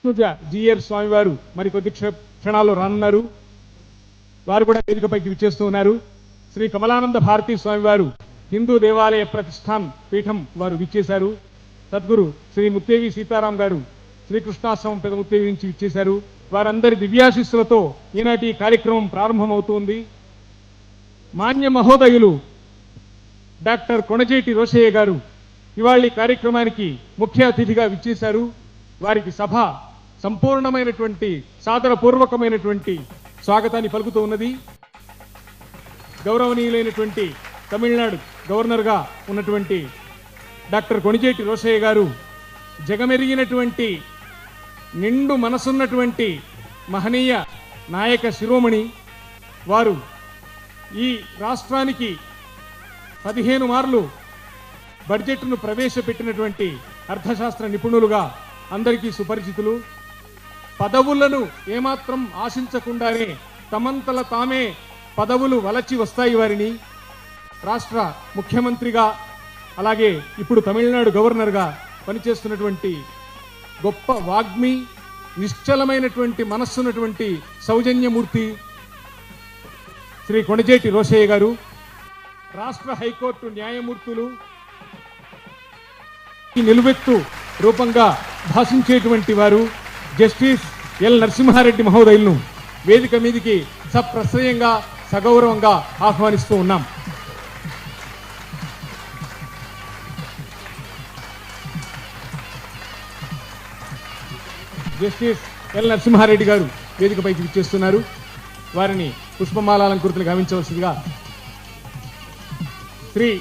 GR స్వామి వారు మరికొద్ది క్షణాల్లో రానున్నారు. వారు కూడా వేదికపైకి విచ్చేస్తూ ఉన్నారు. శ్రీ కమలానంద భారతీ స్వామి వారు హిందూ దేవాలయ ప్రతిష్టాన్ పీఠం వారు విచ్చేశారు. సద్గురు శ్రీ ముత్తేవి సీతారాం గారు శ్రీకృష్ణాశ్రమం పెద్ద ముత్తేవి నుంచి విచ్చేశారు. వారందరి దివ్యాశిస్సులతో ఈనాటి కార్యక్రమం ప్రారంభమవుతోంది. మాన్య మహోదయులు డాక్టర్ కొణజేటి రోషయ్య గారు ఇవాళ కార్యక్రమానికి ముఖ్య అతిథిగా విచ్చేశారు. వారికి సభ సంపూర్ణమైనటువంటి సాదరపూర్వకమైనటువంటి స్వాగతాన్ని పలుకుతూ ఉన్నది. గౌరవనీయులైనటువంటి తమిళనాడు గవర్నర్గా ఉన్నటువంటి డాక్టర్ కొణిజేటి రోషయ్య గారు జగమెరిగినటువంటి నిండు మనసున్నటువంటి మహనీయ నాయక శిరోమణి. వారు ఈ రాష్ట్రానికి 15 మార్లు బడ్జెట్ను ప్రవేశపెట్టినటువంటి అర్థశాస్త్ర నిపుణులుగా అందరికీ సుపరిచితులు. పదవులను ఏమాత్రం ఆశించకుండానే తమంతల తామే పదవులు వలచి వస్తాయి వారిని. రాష్ట్ర ముఖ్యమంత్రిగా అలాగే ఇప్పుడు తమిళనాడు గవర్నర్గా పనిచేస్తున్నటువంటి గొప్ప వాగ్మి, నిశ్చలమైనటువంటి మనస్సున్నటువంటి సౌజన్యమూర్తి శ్రీ కొణజేటి రోషయ్య గారు. రాష్ట్ర హైకోర్టు న్యాయమూర్తులు నిలువెత్తు రూపంగా భాషించేటువంటి వారు జస్టిస్ ఎల్ నరసింహారెడ్డి మహోదయులను వేదిక మీదికి సప్రశ్రయంగా సగౌరవంగా ఆహ్వానిస్తూ ఉన్నాం. జస్టిస్ ఎల్ నరసింహారెడ్డి గారు వేదికపైకి విచ్చేస్తున్నారు. వారిని పుష్పమాలాలంకృతులు గావించవలసిందిగా శ్రీ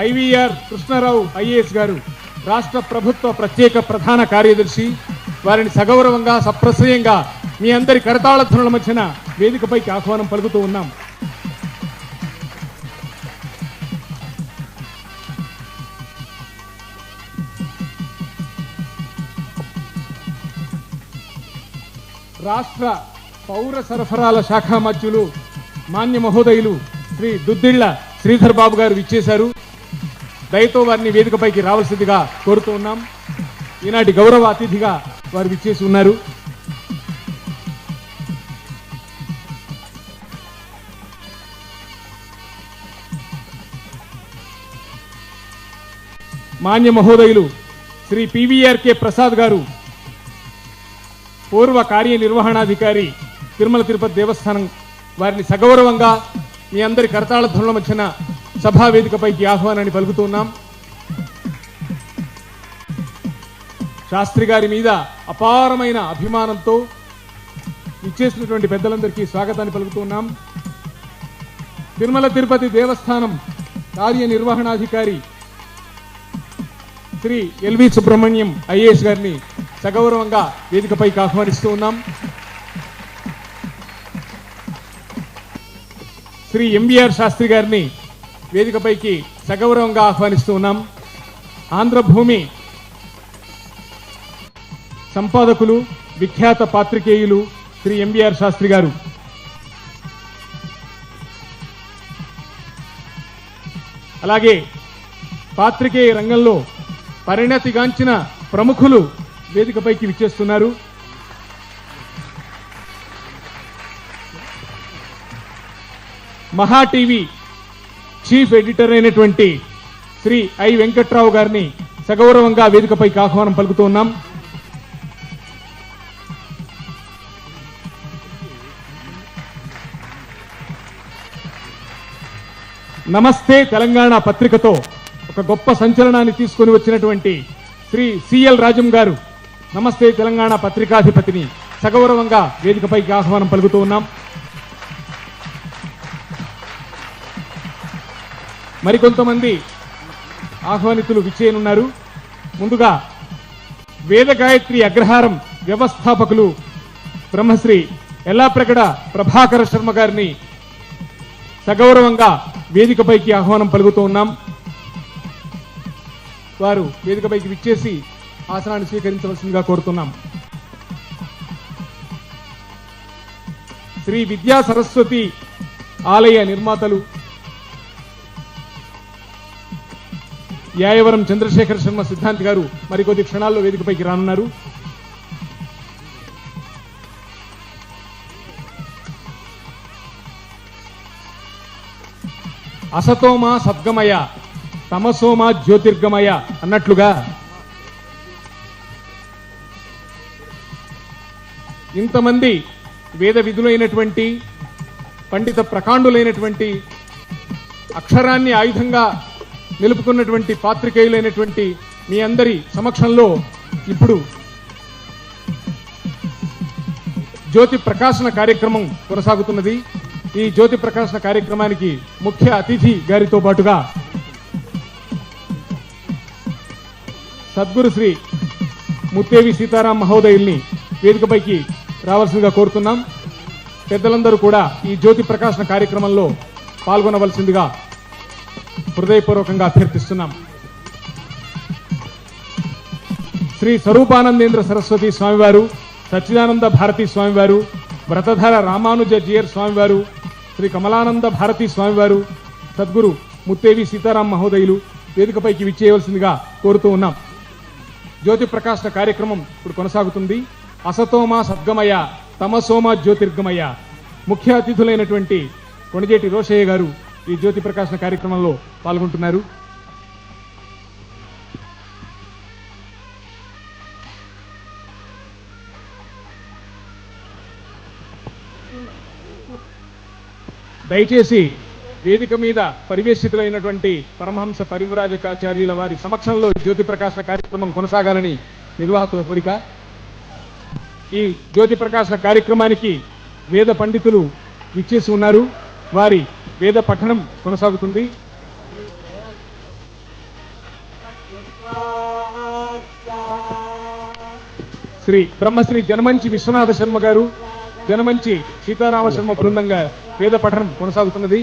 ఐవీఆర్ కృష్ణారావు ఐఏఎస్ గారు రాష్ట్ర ప్రభుత్వ ప్రత్యేక ప్రధాన కార్యదర్శి, వారిని సగౌరవంగా సప్రశ్రయంగా మీ అందరి కరతాళ ధ్వనుల మధ్యన వేదికపైకి ఆహ్వానం పలుకుతూ ఉన్నాం. రాష్ట్ర పౌర సరఫరాల శాఖ మంత్రులు మాన్య మహోదయులు శ్రీ దుద్దిళ్ల శ్రీధర్ బాబు గారు విచ్చేశారు. దయతో వారిని వేదికపైకి రావాల్సిందిగా కోరుతూ ఉన్నాం. ఈనాటి గౌరవ అతిథిగా వారు విచ్చేసి ఉన్నారు. మాన్య మహోదయులు శ్రీ పివిఆర్కే ప్రసాద్ గారు పూర్వ కార్యనిర్వహణాధికారి తిరుమల తిరుపతి దేవస్థానం, వారిని సగౌరవంగా మీ అందరి కరతాళ ధ్వనుల మధ్యన సభా వేదికపైకి ఆహ్వానాన్ని పలుకుతున్నాం. శాస్త్రి గారి మీద అపారమైన అభిమానంతో ఇచ్చేసినటువంటి పెద్దలందరికీ స్వాగతాన్ని పలుకుతున్నాం. తిరుమల తిరుపతి దేవస్థానం కార్యనిర్వహణాధికారి శ్రీ ఎల్వి సుబ్రహ్మణ్యం ఐఏఎస్ గారిని సగౌరవంగా వేదికపైకి ఆహ్వానిస్తూ ఉన్నాం. శ్రీ ఎంబీఆర్ శాస్త్రి గారిని వేదికపైకి సగౌరవంగా ఆహ్వానిస్తూ ఉన్నాం. ఆంధ్రభూమి సంపాదకులు విఖ్యాత పాత్రికేయులు శ్రీ ఎంబీఆర్ శాస్త్రి గారు, అలాగే పాత్రికేయ రంగంలో పరిణతిగాంచిన ప్రముఖులు వేదికపైకి విచ్చేస్తున్నారు. మహా టీవీ చీఫ్ ఎడిటర్ అయినటువంటి శ్రీ ఐ వెంకట్రావు గారిని సగౌరవంగా వేదికపైకి ఆహ్వానం పలుకుతూ ఉన్నాం. నమస్తే తెలంగాణ పత్రికతో ఒక గొప్ప సంచలనాన్ని తీసుకొని వచ్చినటువంటి శ్రీ సిఎల్ రాజం గారు నమస్తే తెలంగాణ పత్రికాధిపతిని సగౌరవంగా వేదికపైకి ఆహ్వానం పలుకుతూ ఉన్నాం. మరికొంతమంది ఆహ్వానితులు విచ్చేయనున్నారు. ముందుగా వేదగాయత్రి అగ్రహారం వ్యవస్థాపకులు బ్రహ్మశ్రీ ఎల్లాప్రగడ ప్రభాకర శర్మ గారిని సగౌరవంగా వేదికపైకి ఆహ్వానం పలుకుతూ ఉన్నాం. వారు వేదికపైకి విచ్చేసి ఆసనాన్ని స్వీకరించవలసిందిగా కోరుతున్నాం. శ్రీ విద్యా సరస్వతి ఆలయ నిర్మాతలు యాయవరం చంద్రశేఖర శర్మ సిద్ధాంతి గారు మరికొద్ది క్షణాల్లో వేదికపైకి రానున్నారు. అసతోమా సద్గమయ తమసోమా జ్యోతిర్గమయ అన్నట్లుగా ఇంతమంది వేద విధులైనటువంటి పండిత ప్రకాండులైనటువంటి అక్షరాన్ని ఆయుధంగా నిలుపుకున్నటువంటి పాత్రికేయులైనటువంటి మీ అందరి సమక్షంలో ఇప్పుడు జ్యోతి ప్రకాశన కార్యక్రమం కొనసాగుతున్నది. ఈ జ్యోతి ప్రకాశన కార్యక్రమానికి ముఖ్య అతిథి గారితో పాటుగా సద్గురు శ్రీ ముత్తేవి సీతారాం మహోదయుల్ని వేదికపైకి రావాల్సిందిగా కోరుతున్నాం. పెద్దలందరూ కూడా ఈ జ్యోతి ప్రకాశన కార్యక్రమంలో పాల్గొనవలసిందిగా హృదయపూర్వకంగా అభ్యర్థిస్తున్నాం. శ్రీ స్వరూపానందేంద్ర సరస్వతి స్వామివారు, సచ్చిదానంద భారతీ స్వామివారు, వ్రతధార రామానుజ జియర్ స్వామివారు, శ్రీ కమలానంద భారతీ స్వామివారు, సద్గురు ముత్తేవి సీతారాం మహోదయులు వేదికపైకి విచ్చేయవలసిందిగా కోరుతూ ఉన్నాం. జ్యోతి ప్రకాశన కార్యక్రమం ఇప్పుడు కొనసాగుతుంది. అసతోమ సద్గమయ తమసోమ జ్యోతిర్గమయ. ముఖ్య అతిథులైనటువంటి కొణిజేటి రోషయ్య గారు ఈ జ్యోతి ప్రకాశన కార్యక్రమంలో పాల్గొంటున్నారు. దయచేసి వేదిక మీద పరివేషితులైనటువంటి పరమహంస పరివ్రాజకాచార్యుల వారి సమక్షంలో జ్యోతి ప్రకాశన కార్యక్రమం కొనసాగాలని నిర్వాహకుల కోరిక. ఈ జ్యోతి ప్రకాశన కార్యక్రమానికి వేద పండితులు విచ్చేసి ఉన్నారు. వారి వేద పఠనం కొనసాగుతుంది. శ్రీ బ్రహ్మశ్రీ జనమంచి విశ్వనాథ శర్మ గారు, జనమంచి సీతారామ శర్మ బృందంగా వేద పఠనం కొనసాగుతున్నది.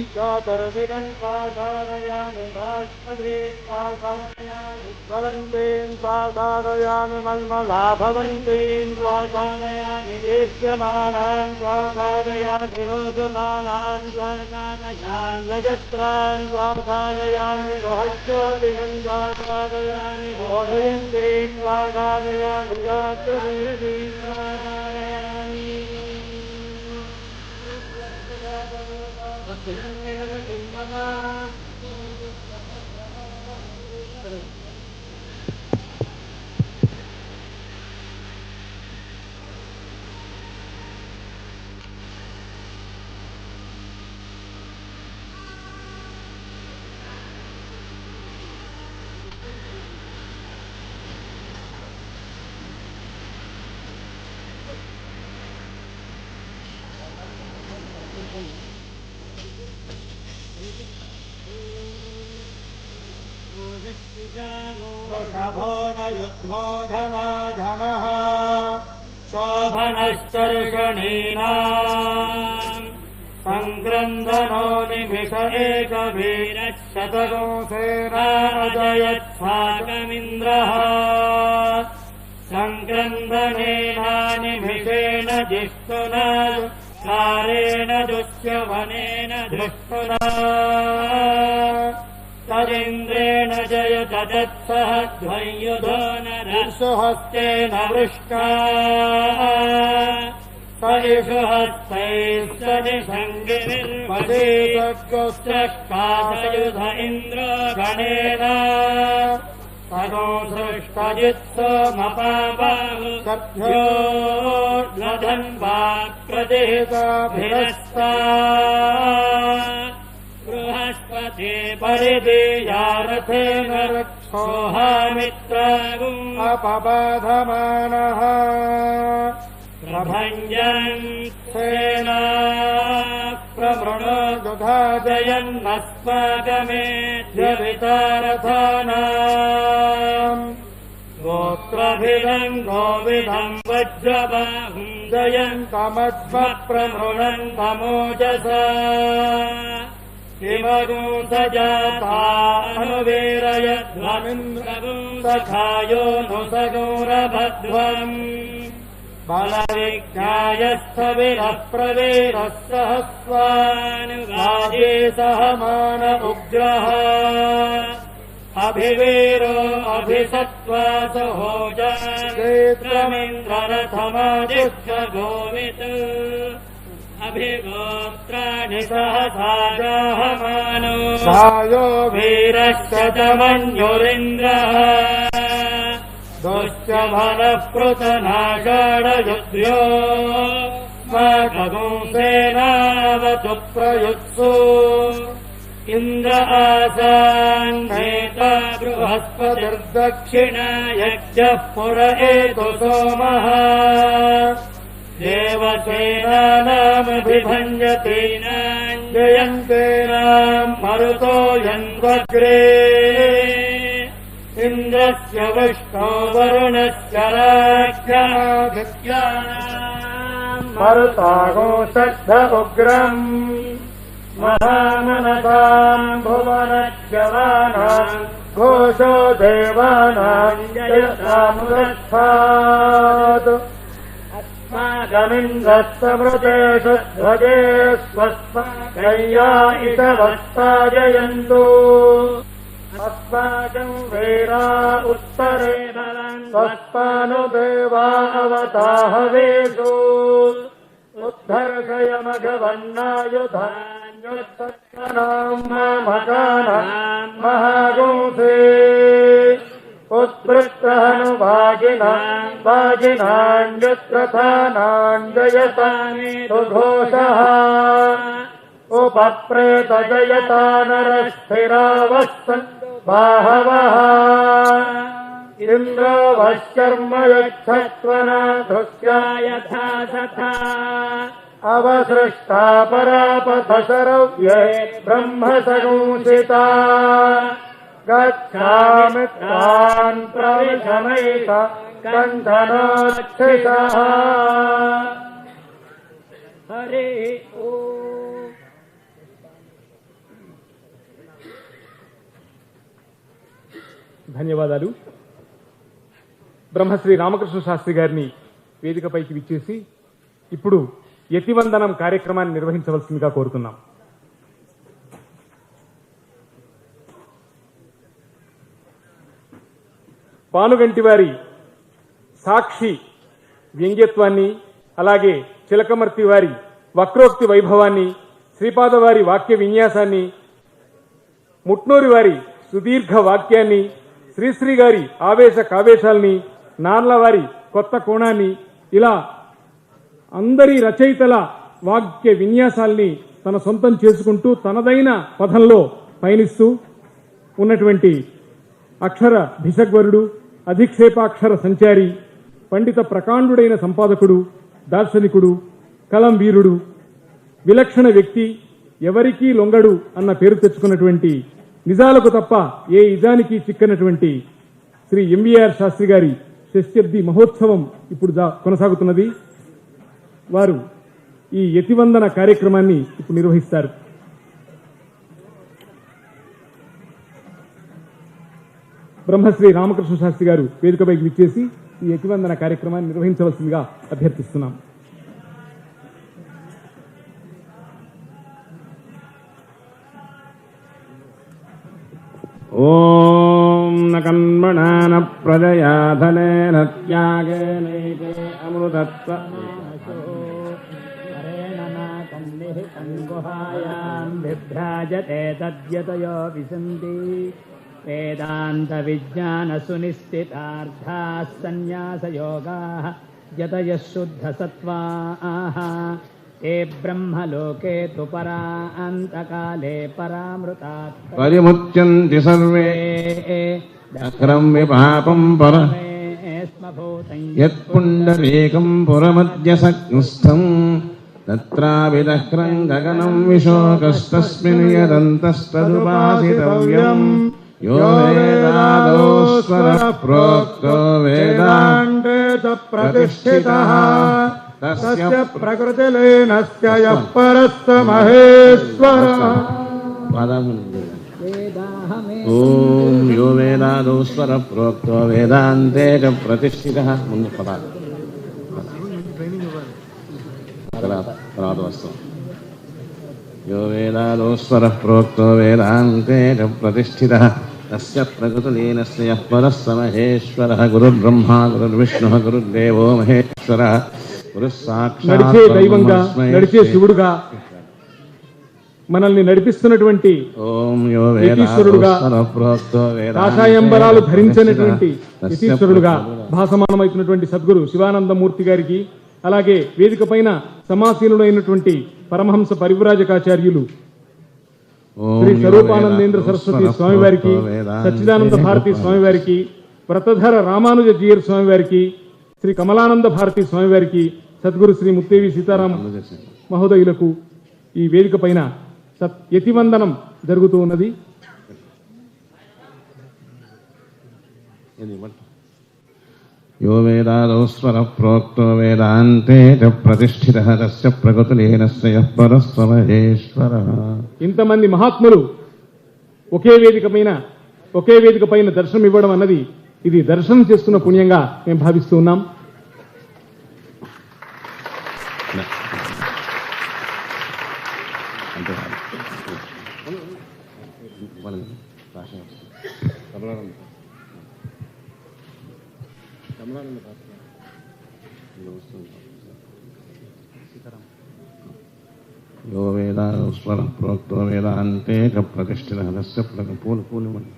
शोभनश्चर्षणीनाम् संक्रन्दनो निमिष एकवीरः शतकोऽसेनाजयत्साकमिन्द्रः संक्रन्दनेना निमिषेण जिष्णुना कारेण दुष्यवनेन धृष्णुना तदिन्द्रेण जयत तत्सह ध्वयुधो नरसुहस्तेन वृष्टा स इषु हस्तैः सदिशङ्गिर्वदेशस्काशयुध इन्द्रो गणेन ततो सृष्टजित्सोमपाबाहु सभ्योर्नधन्वा प्रतिहिताभिरस्ता बृहस्पति परिदीयारथेन रक्षोहामित्रगुम् अपबाधमानः प्रभञ्जन् सेना प्रमृणो दुधाजयन्नस्माकमेध्यवितारथानाम् गोत्रभिदम् गोविधम् वज्रबाहुम् जयन्तमस्मप्रमृणन् तमोजसा किमगुंसजातानुवीरयध्वमिन्द्रगुं सखायो नुसगौरभध्वम् बलविज्ञायस्थविरः प्रवीरः सहस्वानुगाजे सहमान उग्रः अभिवीरो अभिसत्त्वा सहोजा क्षेत्रमिन्द्ररथमादित्य गोवित् अभिगोत्राणि सहसा जाहमानो सायो वीरश्चतमन्युरिन्द्रः दुश्चमनः पृतनाषाढयुध्यो माघगुंसेनावतु प्रयुत्सु इन्द्र आसान्नेता बृहस्पतिर्दक्षिणायज्ञः पुर एतु सोमः देवसेनानामभिभञ्जतीनाम् जयन्तेनाम् मरुतो यन्वग्रे इन्द्रस्य विष्णो वरुणस्य राज्ञादित्यानाम् मरुतागो षड्ध उग्रम् महामनसाम् भुवनज्जवानाम् घोषो देवानाम् जयतामुदस्थात् अस्माकमिन्द्रस्तमृतेषु ध्वजे स्वस्माकय्या इषवस्ताजयन्तु अस्माकम् वीरा उत्तरे स्वस्मानुदेवा अवताहवेषु उद्धर्षयमघवन्नायुधान्युत्तनाम् मामकानाम् महागुंसे उत्पृष्टहनुभागिनाम् भागिनान्युत्रथानाम् जयतानि सुघोषः उपप्रेत जयता नरस्थिरावस्तन् बाहवः इन्द्रो वश्चर्म यच्छत्वना यथा तथा अवसृष्टा परापथशरव्ये ब्रह्मसगुंसिता गच्छामि तान् प्रविशमैष कण्ठनोच्छिषः हरे ओ ధన్యవాదాలు. బ్రహ్మశ్రీ రామకృష్ణ శాస్త్రి గారిని వేదికపైకి విచ్చేసి ఇప్పుడు యతివందనం కార్యక్రమాన్ని నిర్వహించవలసిందిగా కోరుతున్నాం. పానుగంటి వారి సాక్షి వ్యంగ్యత్వాన్ని, అలాగే చిలకమర్తి వారి వక్రోక్తి వైభవాన్ని, శ్రీపాద వారి వాక్య విన్యాసాన్ని, ముట్నూరి వారి సుదీర్ఘ వాక్యాన్ని, శ్రీశ్రీ గారి ఆవేశ కావేశాల్ని, నార్ల వారి కొత్త కోణాన్ని, ఇలా అందరి రచయితల వాక్య విన్యాసాల్ని తన సొంతం చేసుకుంటూ తనదైన పథంలో పయనిస్తూ ఉన్నటువంటి అక్షర భిషగ్వరుడు, అధిక్షేపాక్షర సంచారి, పండిత ప్రకాండుడైన సంపాదకుడు, దార్శనికుడు, కలం వీరుడు, విలక్షణ వ్యక్తి, ఎవరికీ లొంగడు అన్న పేరు తెచ్చుకున్నటువంటి, నిజాలకు తప్ప ఏ ఇజానికి చిక్కనటువంటి శ్రీ ఎంవీఆర్ శాస్త్రి గారి శతాబ్ది మహోత్సవం ఇప్పుడు కొనసాగుతున్నది. వారు ఈ యతివందన కార్యక్రమాన్ని ఇప్పుడు నిర్వహిస్తారు. బ్రహ్మశ్రీ రామకృష్ణ శాస్త్రి గారు వేదికపైకి విచ్చేసి ఈ యతివందన కార్యక్రమాన్ని నిర్వహించవలసిందిగా అభ్యర్థిస్తున్నాం. ఓం న కర్మణా న ప్రజయా ధనేన త్యాగేనైతే అమృతత్వ విభ్రాజతే తద్యతయో విసంతి వేదాంత విజ్ఞాన సునిశ్చితార్థాః సన్యాసయోగాః యతయః శుద్ధ సత్వాః ते ब्रह्मलोके तु परान्तकाले परामृतात् పరిముచ్యంతి సర్వే చక్రం విపాపం పర యత్పుండరీకం పురమద్య సగ్నిస్థం తత్రావిదహ్రం గగనం విశోకస్తస్మిన్ యదంతస్తదుపాసితవ్యం యో వేదాదో స్వరః ప్రోక్తో వేదాంతే ప్రతిష్ఠితః तस्य प्रकृतिलीनस्य यः परस्य महेश्वरः ఓం యో వేదాదో స్వర ప్రోక్తో వేదాంతే చ ప్రతిష్ఠితః. ముందు పదాలు తర్వాత వస్తాం. యో వేదాదో స్వర ప్రోక్తో వేదాంతే చ ప్రతిష్ఠితః తస్య ప్రకృతిలీనస్య యః పరస్య మహేశ్వరः గురుర్బ్రహ్మా గురుర్విష్ణుः గురుర్దేవో మహేశ్వరः నడిచే దైవంగా, నడిచే శివుడుగా, మనల్ని నడిపిస్తున్నటువంటి యతీశ్వరుడుగా, కాషాయంబరాలు ధరించినటువంటి యతీశ్వరుడుగా భాసమానమైనటువంటి సద్గురు శివానందమూర్తి గారికి, అలాగే వేదిక పైన సమాసీనుడైనటువంటి పరమహంస పరివ్రాజకాచార్యులు శ్రీ స్వరూపానందేంద్ర సరస్వతి స్వామి వారికి, సచ్చిదానంద భారతి స్వామి వారికి, వ్రతధర రామానుజ జీయర్ స్వామి వారికి, శ్రీ కమలానంద భారతి స్వామి వారికి, సద్గురు శ్రీ ముత్తేవి సీతారాం మహోదయులకు ఈ వేదిక పైన యతివందనం జరుగుతూ ఉన్నది. యో వేదాదౌస్వర ప్రోక్తో వేదాంతే చ ప్రతిష్ఠితః తస్య ప్రకృతిలీనస్య యః పరస్వ మహేశ్వరః. ఇంతమంది మహాత్ములు ఒకే వేదిక పైన దర్శనం ఇవ్వడం అన్నది ఇది దర్శనం చేసుకున్న పుణ్యంగా మేము భావిస్తూ ఉన్నాం. యో వేదాదౌస్వర ప్రోక్తో వేదాంతే చ ప్రతిష్ఠితః తస్య పూర్ణమని